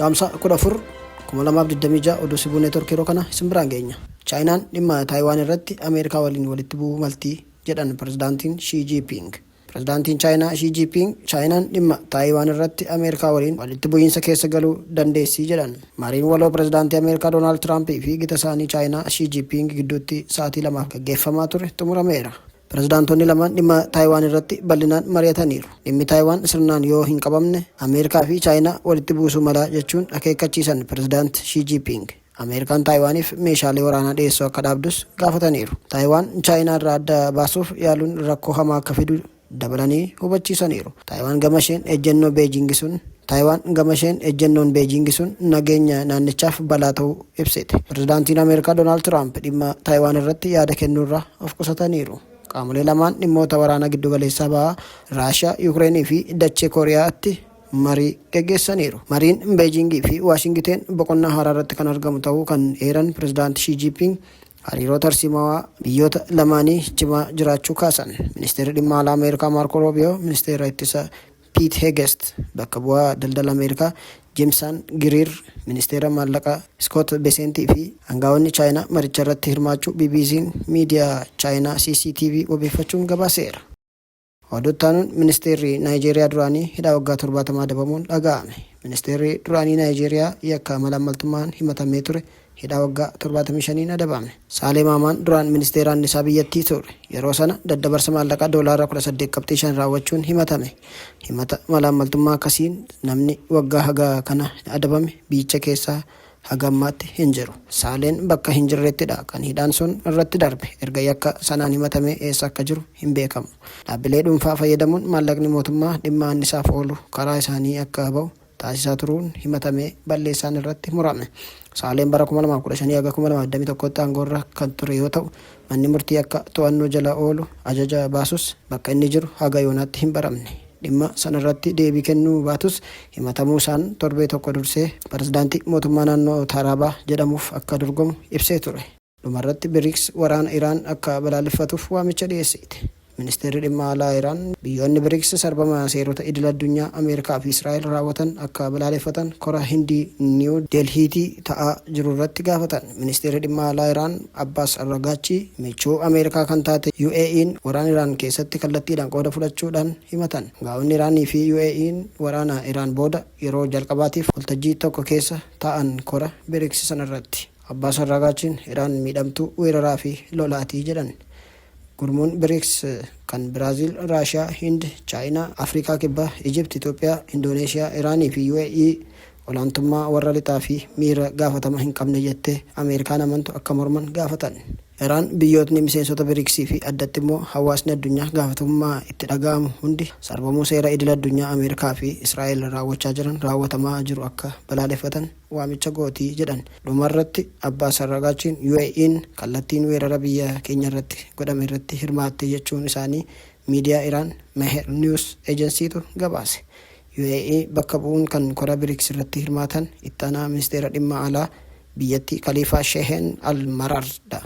Caamsaa 14 2026 oduu sibuu neetworkii yeroo kana isin biraan geenya. Chaayinaan dhimma Taayiwaan irratti Ameerikaa waliin walitti bu'uu maltii jedhan pirezidaantiin Xi Jinping. Pirezidaantiin Chaayinaa Xi Jinping Chaayinaan dhimma Taayiwaan irratti Ameerikaa waliin walitti bu'iinsa keessa galuu dandeessii jedhan. Mariin waloo pirezidaantii Ameerikaa Doonaald Tiraamp fi gita isaanii Chaayinaa Xi Jinping gidduutti sa'aatii 2 gaggeeffamaa ture xumurameera. Pirezidaantonni lamaan dhimma Taayiwaan irratti bal'inaan mari'ataniiru. Dhimmi Taayiwaan sirnaan yoo hin qabamne Ameerikaa fi Chaayinaa walitti buusuu mala jechuun akeekkachiisan pirezidaant Xi Jinping. Ameerikaan Taayiwaaniif meeshaalee waraanaa dhiyeessuu akka dhaabdus gaafataniiru. Taayiwaan Chaayinaa irraa adda baasuuf yaaluun rakkoo hamaa akka fidu dabalanii hubachiisaniiru. Taayiwaan gama isheen ejjennoon Beejingi sun nageenya naannichaaf balaa ta'uu ibsite. Pirezidaantiin Ameerikaa Doonaald Tiraamp dhimma Taayiwaan irratti yaada kennuurraa of qusataniiru. Qaamolee lamaan dhimmoota waraanaa giddugaleessaa ba'aa Raashiyaa, Yuukireenii fi dachee Kooriyaatti marii gaggeessaniiru. Mariin Beejingii fi Waashingiteen boqonnaa haaraa irratti kan argamu ta'uu kan eeran pirezidaanti Xi Jinping hariiroo tarsiimawaa biyyoota lamaanii cimaa jiraachuu kaasan. Ministeerri dhimma alaa Ameerikaa Maarko Roobiyoo, ministeera ittisa Piit Heegest, bakka bu'aa daldala Ameerikaa Jeemsan Giriir, ministeera maallaqaa Iskoot Besentii fi aangaa'onni Chaayinaa maricha irratti hirmaachuu BBC'n miidiyaa Chaayinaa CCTV odeeffachuun gabaaseera. Oduuttaanuun ministeerri Naayijeeriyaa duraanii hidhaa waggaa 70 adabamuun dhaga'ame. Ministeerri duraanii Naayijeeriyaa yakka malaammaltummaan himatamee ture hidhaa waggaa 75 adabame. Saalee Maamaan duraan ministeeraan isaa biyyattii ture. Yeroo sana daddabarsa maallaqaa doolaara 18.5 raawwachuun himatame. Himata malaammaltummaa akkasiin namni waggaa haga kana adabame biyyicha keessaa haga ammaatti hin jiru. Saaleen bakka hin jirrettidha kan hidhaan sun irratti darbe. Erga yakka sanaan himatame eessa akka jiru hin beekamu. Dhaabbilee dhuunfaa fayyadamuun maallaqni mootummaa dhimma annisaaf oolu karaa isaanii akka ba'u taasisaa turuun himatamee balleessaan irratti murame. Saaleen bara 2015 haga 2021tti aangoorra kan ture yoo ta'u, manni murtii akka to'annoo jala oolu ajaja baasus bakka inni jiru haga yoonaatti hin baramne. Dhimma sanarratti deebii kennuu baatus himatamuu isaan torbee tokko dursee pirezidaantii mootummaa naannoo Taaraabaa jedhamuuf akka dorgomu ibsee ture. Dhumarratti BRICS waraana Iraan akka balaaleffatuuf waamicha dhiyeessite. Ministeerri dhimma alaa Iraan biyyoonni BRICS sarbama seerota idil addunyaa Ameerikaa fi Israa'el raawwatan akka balaaleffatan kora Hindii Niiw Delhiitii ta'aa jiru irratti gaafatan. Ministeerri dhimma alaa Iraan Abbaas Arragaachii michuu Ameerikaa kan taate UAE'n waraana Iraan keessatti kallattiidhaan qooda fudhachuudhaan himatan. Gaa'onni Iraanii fi UAE'n waraana Iraan booda yeroo jalqabaatiif waltajjii tokko keessa ta'an kora BRICS sanarratti. Abbaas Arragaachiin Iraan miidhamtuu weeraraa fi lolaatii jedhan. Gurmuun BRICS kan Biraaziil, Raashiyaa, Hind, Chaayinaa, Afrikaa Kibbaa, Ijipti, Itoophiyaa, Indoneeshiyaa, Iraanii fi UAE olaantummaa warra lixaa fi miira gaafatama hin qabne jettee Ameerikaan amantu akka morman gaafatan. Iraan biyyootni miseensota BRICS fi addatti immoo hawaasni addunyaa gaafatamummaa itti dhaga'amu hundi sarbamuu seera idil addunyaa Ameerikaa fi Israa'el raawwachaa jiran raawwatamaa jiru akka balaaleffatan waamicha gootii jedhan. Dhumarratti Abbaas Arragaachiin UAE'n kallattiin weerara biyya keenya irratti godhame irratti hirmaatte jechuun isaanii miidiyaa Iraan Meher News Agencytu gabaase. UAE bakka bu'uun kan kora BRICS irratti hirmaatan itti aanaa ministeera dhimma alaa biyyattii Khaliifaa Shehen Al-Marardha.